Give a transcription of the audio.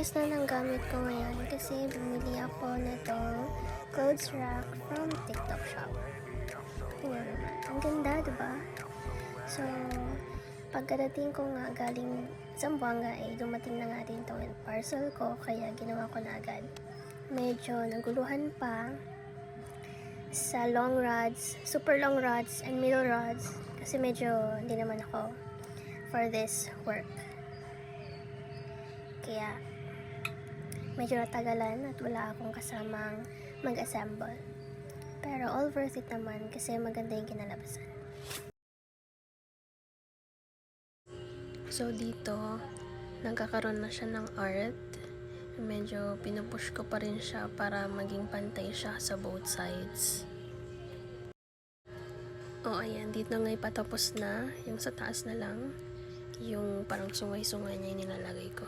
ayos na ng gamit ko ngayon kasi bumili ako nitong clothes rack from TikTok shop. Tingnan naman. Ang ganda, diba? So, pagkadating ko nga galing Zamboanga ay dumating na nga din itong parcel ko kaya ginawa ko na agad. Medyo naguluhan pa sa long rods, super long rods and middle rods kasi medyo hindi naman ako for this work. Kaya medyo natagalan at wala akong kasamang mag-assemble. Pero all worth it naman kasi maganda yung kinalabasan. So dito, nagkakaroon na siya ng art. Medyo pinupush ko pa rin siya para maging pantay siya sa both sides. Ayan, dito nga ipatapos na. Yung sa taas na lang. Yung parang sungay-sungay niya yung nilalagay ko.